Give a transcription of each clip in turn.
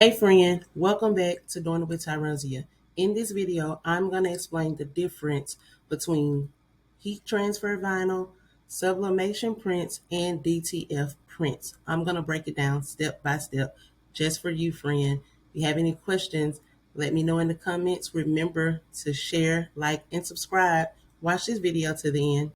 Hey friend, welcome back to Doing It with Tyrunsiaj. In this video, I'm going to explain the difference between heat transfer vinyl, sublimation prints, and DTF prints. I'm going to break it down step by step just for you, friend. If you have any questions, let me know in the comments. Remember to share, like, and subscribe. Watch this video to the end.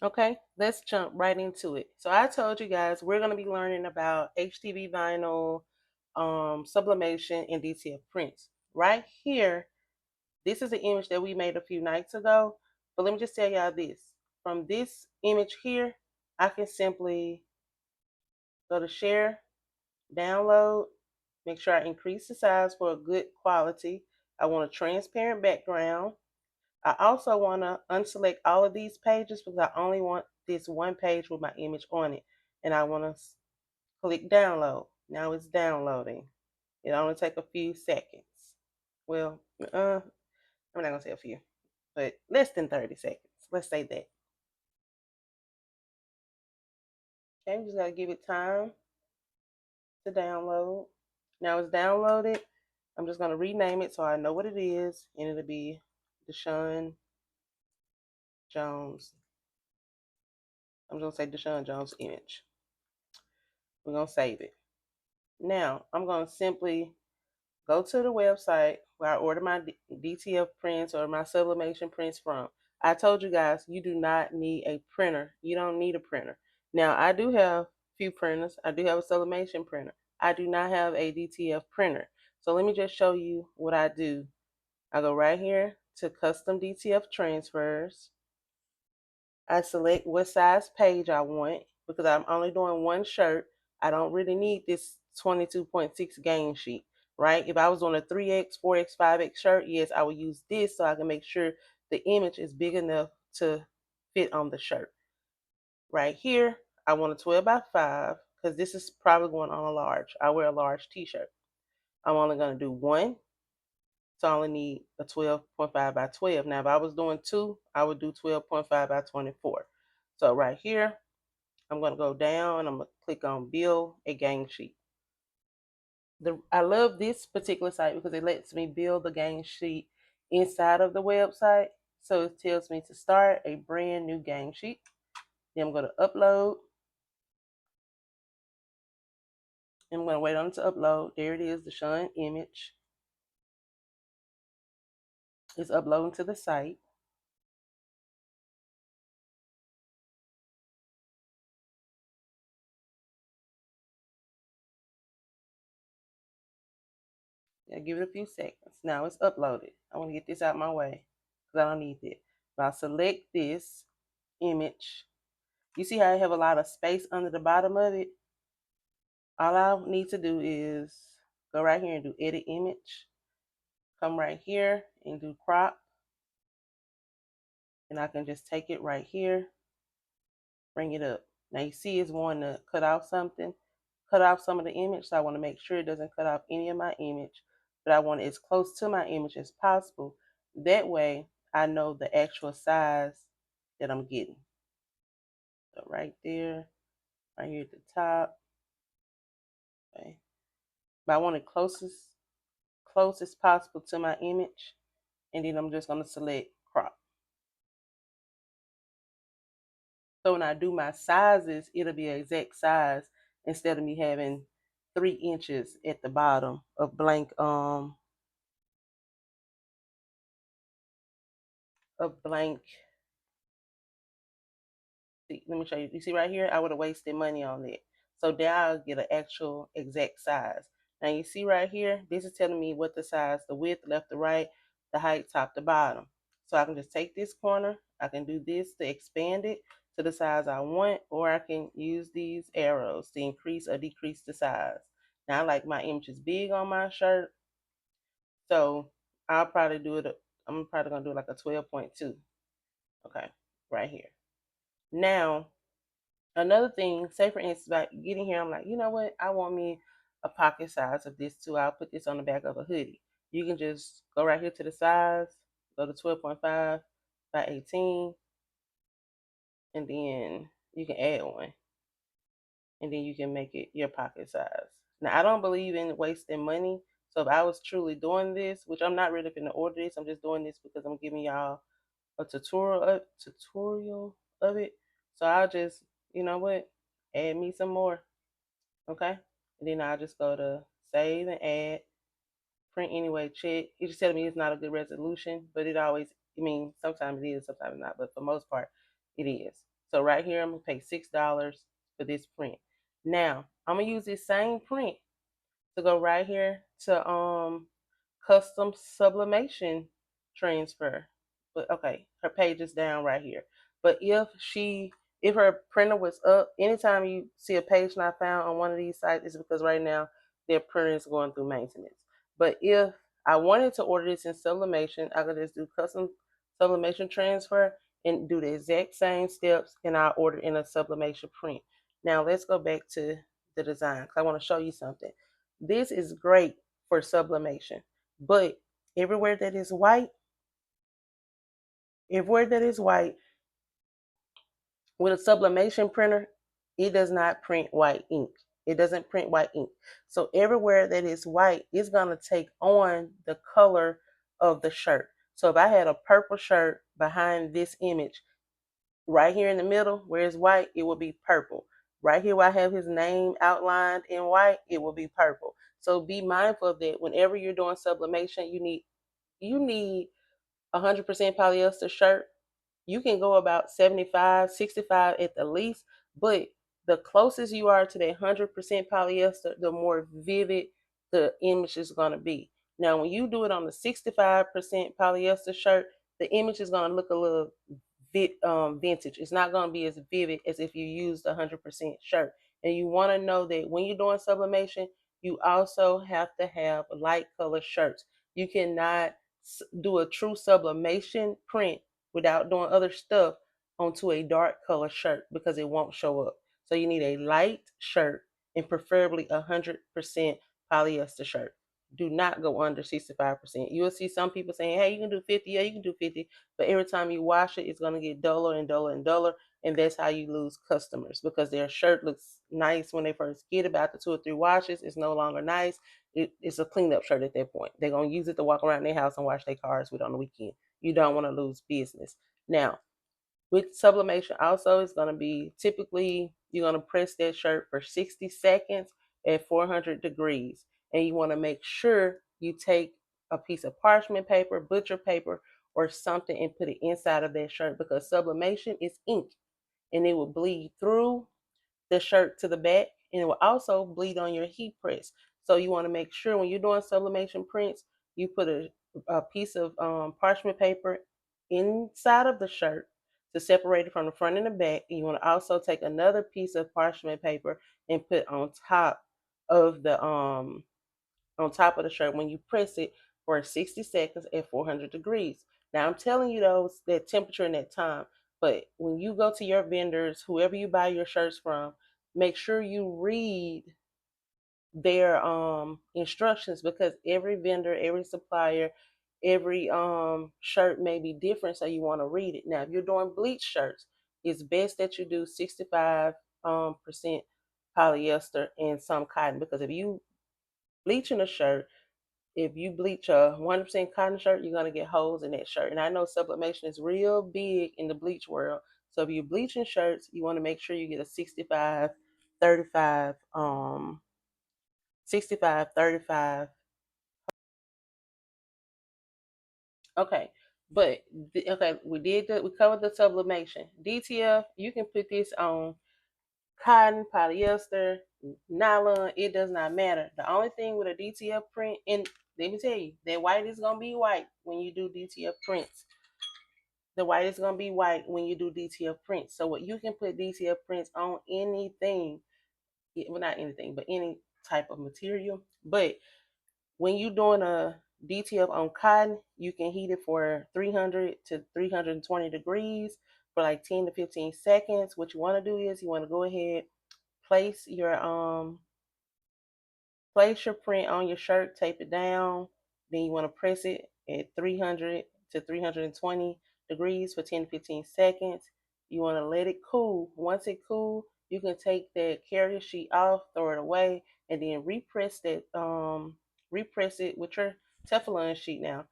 Okay, let's jump right into it. So I told you guys we're going to be learning about HTV vinyl, sublimation, and DTF prints. Right here, this is an image that we made a few nights ago. But let me just tell y'all this. From this image here, I can simply go to share, download, make sure I increase the size for a good quality. I want a transparent background. I also want to unselect all of these pages because I only want this one page with my image on it. And I want to click download. Now it's downloading. It only take a few seconds. Well, I'm not going to say a few, but less than 30 seconds. Let's say that. Okay, we just got to give it time to download. Now it's downloaded. I'm just going to rename it so I know what it is, and it'll be Deshaun Jones. I'm going to say Deshaun Jones image. We're going to save it. Now, I'm going to simply go to the website where I order my DTF prints or my sublimation prints from. I told you guys, you do not need a printer. You don't need a printer. Now, I do have a few printers. I do have a sublimation printer. I do not have a DTF printer. So let me just show you what I do. I go right here to custom DTF transfers. I select what size page I want because I'm only doing one shirt. I don't really need this 22.6 gain sheet, right? If I was on a 3X, 4X, 5X shirt, yes, I would use this so I can make sure the image is big enough to fit on the shirt. Right here, I want a 12 by 5 because this is probably going on a large. I wear a large t-shirt. I'm only going to do one. So I only need a 12.5 by 12. Now, if I was doing two, I would do 12.5 by 24. So right here, I'm going to go down. I'm going to click on Build a Gang Sheet. I love this particular site because it lets me build the gang sheet inside of the website. So it tells me to start a brand new gang sheet. Then I'm going to upload. I'm going to wait on it to upload. There it is, the Sean image. It's uploading to the site. I give it a few seconds. Now it's uploaded. I want to get this out of my way because I don't need it. But I'll select this image. You see how I have a lot of space under the bottom of it? All I need to do is go right here and do edit image. Come right here and do crop. And I can just take it right here, bring it up. Now you see it's wanting to cut off something, cut off some of the image. So I want to make sure it doesn't cut off any of my image, but I want it as close to my image as possible. That way I know the actual size that I'm getting. So right there, right here at the top. Okay. But I want it closest possible to my image. And then I'm just going to select crop. So when I do my sizes, it'll be an exact size instead of me having 3 inches at the bottom of blank see, let me show you. You see right here, I would have wasted money on it. So there I'll get an actual exact size. Now you see right here, this is telling me what the size, the width, left to right, the height, top to bottom. So I can just take this corner, I can do this to expand it to the size I want, or I can use these arrows to increase or decrease the size. Now I like my images big on my shirt, so I'll probably do it, I'm probably gonna do like a 12.2. Okay, right here. Now, another thing, say for instance, about getting here, I'm like, you know what? I want me a pocket size of this too. I'll put this on the back of a hoodie. You can just go right here to the size, go to 12.5 by 18, and then you can add one. And then you can make it your pocket size. Now, I don't believe in wasting money. So if I was truly doing this, which I'm not really finna order this, I'm just doing this because I'm giving y'all a tutorial of it. So I'll just, you know what, add me some more. Okay. And then I'll just go to save and add, print anyway, check. It just telling me it's not a good resolution, but it always, I mean, sometimes it is, sometimes not, but for the most part, it is. So right here, I'm gonna pay $6 for this print. Now, I'm gonna use this same print to go right here to custom sublimation transfer. But okay, her page is down right here. But if her printer was up, anytime you see a page not found on one of these sites, it's because right now their printer is going through maintenance. But if I wanted to order this in sublimation, I could just do custom sublimation transfer and do the exact same steps, and I'll order in a sublimation print. Now let's go back to the design because I want to show you something. This is great for sublimation, but everywhere that is white, everywhere that is white, with a sublimation printer, it does not print white ink. It doesn't print white ink. So everywhere that is white, it's going to take on the color of the shirt. So if I had a purple shirt behind this image, right here in the middle where it's white, it will be purple. Right here where I have his name outlined in white, it will be purple. So be mindful of that. Whenever you're doing sublimation, you need 100% polyester shirt. You can go about 75, 65 at the least, but the closest you are to that 100% polyester, the more vivid the image is going to be. Now, when you do it on the 65% polyester shirt, the image is going to look a little vintage. It's not going to be as vivid as if you used 100% shirt. And you want to know that when you're doing sublimation, you also have to have light color shirts. You cannot do a true sublimation print without doing other stuff onto a dark color shirt because it won't show up. So you need a light shirt and preferably 100% polyester shirt. Do not go under 65%. You will see some people saying, hey, you can do 50. Yeah, you can do 50. But every time you wash it, it's going to get duller and duller and duller. And that's how you lose customers because their shirt looks nice when they first get it. About the 2 or 3 washes, it's no longer nice. It's a cleanup shirt at that point. They're going to use it to walk around their house and wash their cars with on the weekend. You don't want to lose business. Now, with sublimation also, it's going to be typically you're going to press that shirt for 60 seconds at 400 degrees. And you want to make sure you take a piece of parchment paper, butcher paper, or something and put it inside of that shirt because sublimation is ink and it will bleed through the shirt to the back, and it will also bleed on your heat press. So you want to make sure when you're doing sublimation prints, you put a piece of parchment paper inside of the shirt to separate it from the front and the back. And you want to also take another piece of parchment paper and put of the on top of the shirt when you press it for 60 seconds at 400 degrees. Now I'm telling you those that temperature and that time, but when you go to your vendors, whoever you buy your shirts from, make sure you read their instructions because every vendor, every supplier, every shirt may be different, so you want to read it. Now, if you're doing bleach shirts, it's best that you do 65 percent polyester and some cotton because if you bleaching a shirt, if you bleach a 100% cotton shirt, you're gonna get holes in that shirt. And I know sublimation is real big in the bleach world. So if you're bleaching shirts, you want to make sure you get a 65, 35, 65, 35. Okay. But okay, we covered the sublimation. DTF, you can put this on cotton, polyester, nylon, it does not matter. The only thing with a DTF print, and let me tell you, that white is gonna be white when you do DTF prints. The white is gonna be white when you do DTF prints. So what you can put DTF prints on anything, well not anything, but any type of material. But when you're doing a DTF on cotton, you can heat it for 300 to 320 degrees for like 10 to 15 seconds. What you want to do is you want to go ahead, place your place your print on your shirt, tape it down. Then you want to press it at 300 to 320 degrees for 10 to 15 seconds. You want to let it cool. Once it cool, you can take that carrier sheet off, throw it away, and then repress it with your Teflon sheet now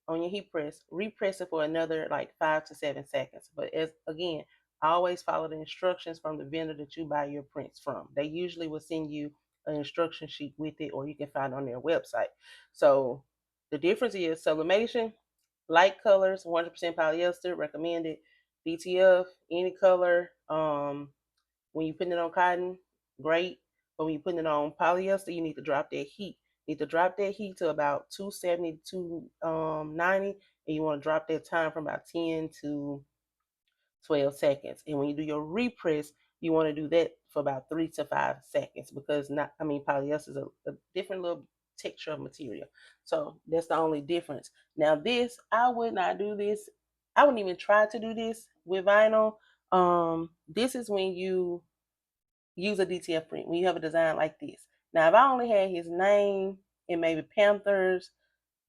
on your heat press. Repress it for another like 5 to 7 seconds. But as again, always follow the instructions from the vendor that you buy your prints from. They usually will send you an instruction sheet with it, or you can find it on their website. So the difference is sublimation, light colors, 100% polyester, recommended. DTF, any color. When you're putting it on cotton, great. But when you're putting it on polyester, you need to drop that heat. You need to drop that heat to about 270 to 290, and you want to drop that time from about 10 to 12 seconds. And when you do your repress, you want to do that for about 3 to 5 seconds, because not, I mean, polyester is a different little texture of material. So that's the only difference. Now this, I would not do this. I wouldn't even try to do this with vinyl. This is when you use a DTF print, when you have a design like this. Now, if I only had his name and maybe Panthers,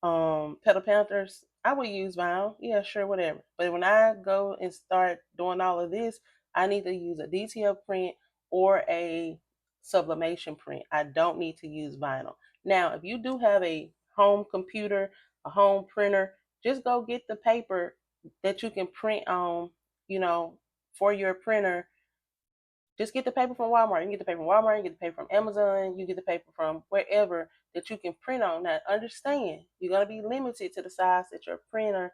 Petal Panthers, I would use vinyl. Yeah, sure, whatever. But when I go and start doing all of this, I need to use a DTF print or a sublimation print. I don't need to use vinyl. Now, if you do have a home computer, a home printer, just go get the paper that you can print on, you know, for your printer. Just get the paper from Walmart. You can get the paper from Walmart, you get the paper from Amazon, you get the paper from wherever that you can print on. Now, understand, you're going to be limited to the size that your printer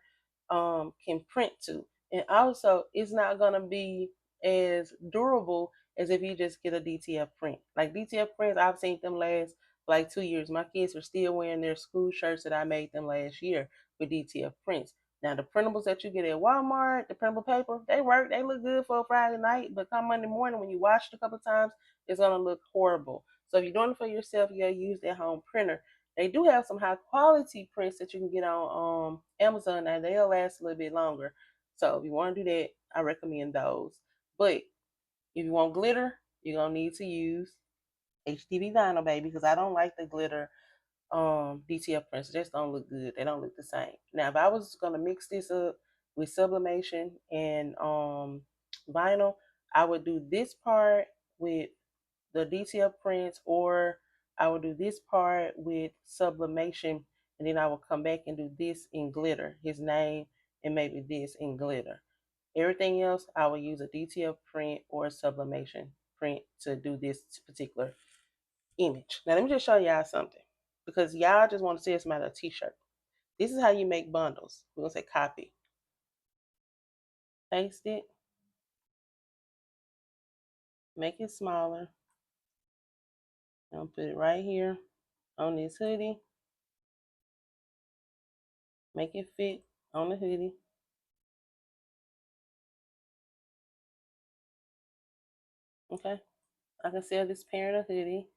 can print to. And also, it's not going to be as durable as if you just get a DTF print. Like DTF prints, I've seen them last like 2 years. My kids are still wearing their school shirts that I made them last year with DTF prints. Now the printables that you get at Walmart, the printable paper, they work, they look good for a Friday night, but come Monday morning when you wash it a couple of times, it's gonna look horrible. So if you're doing it for yourself, you gotta use that home printer. They do have some high quality prints that you can get on Amazon, and they'll last a little bit longer. So if you want to do that, I recommend those. But if you want glitter, you're gonna need to use HDB vinyl, baby, because I don't like the glitter DTF prints. They just don't look good. They don't look the same. Now, if I was gonna mix this up with sublimation and vinyl, I would do this part with the DTF prints, or I would do this part with sublimation, and then I will come back and do this in glitter, his name, and maybe this in glitter. Everything else, I will use a DTF print or a sublimation print to do this particular image. Now let me just show y'all something, because y'all just want to see us about a t-shirt. This is how you make bundles. We're gonna say copy, paste it, make it smaller. I'll put it right here on this hoodie. Make it fit on the hoodie. Okay, I can sell this parent a hoodie.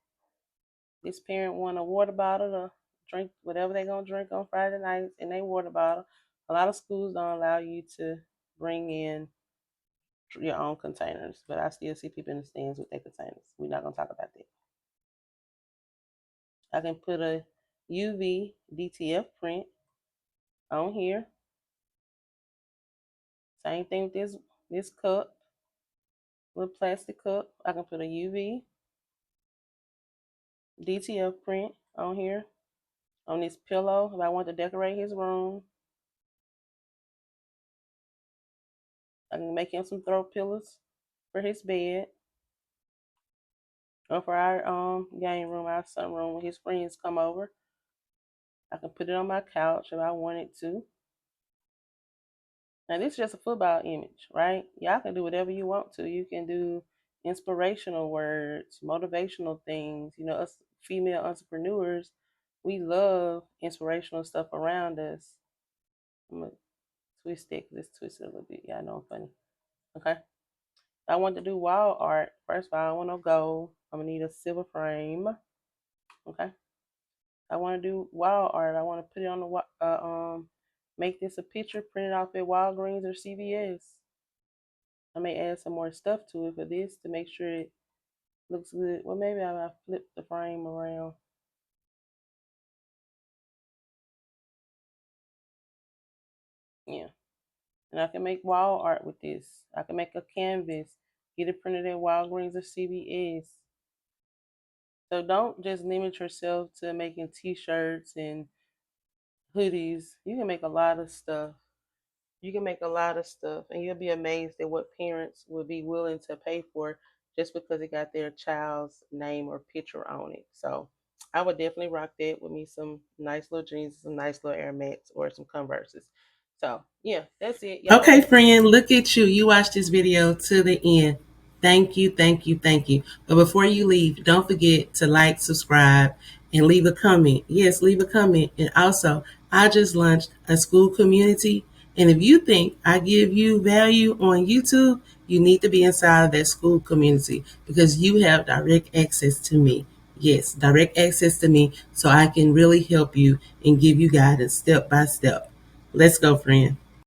This parent want a water bottle to drink whatever they're gonna drink on Friday nights in their water bottle. A lot of schools don't allow you to bring in your own containers, but I still see people in the stands with their containers. We're not gonna talk about that. I can put a UV DTF print on here. Same thing with this cup, little plastic cup. I can put a UV DTF print on here. On this pillow, if I want to decorate his room, I can make him some throw pillows for his bed, or for our game room, our sunroom when his friends come over. I can put it on my couch if I wanted to. Now this is just a football image, right? Y'all can do whatever you want to. You can do inspirational words, motivational things. You know, us female entrepreneurs, we love inspirational stuff around us. I'm gonna twist it, let's twist it a little bit. Yeah, I know I'm funny. Okay. I want to do wall art. First of all, I want to go. I'm gonna need a silver frame. Okay. I want to do wall art. I want to put it on the make this a picture, print it off at Walgreens or CVS. I may add some more stuff to it for this to make sure it looks good. Well, maybe I'll flip the frame around. Yeah. And I can make wall art with this. I can make a canvas, get it printed at Walgreens or CVS. So don't just limit yourself to making t-shirts and hoodies. You can make a lot of stuff. You can make a lot of stuff, and you'll be amazed at what parents will be willing to pay for just because it got their child's name or picture on it. So I would definitely rock that with me some nice little jeans, some nice little Air Max, or some Converses. So yeah, that's it, y'all. Okay, friend, look at you. You watched this video to the end. Thank you, thank you, thank you. But before you leave, don't forget to like, subscribe, and leave a comment. Yes, leave a comment. And also, I just launched a school community. And if you think I give you value on YouTube, you need to be inside of that school community because you have direct access to me. Yes, direct access to me so I can really help you and give you guidance step by step. Let's go, friend.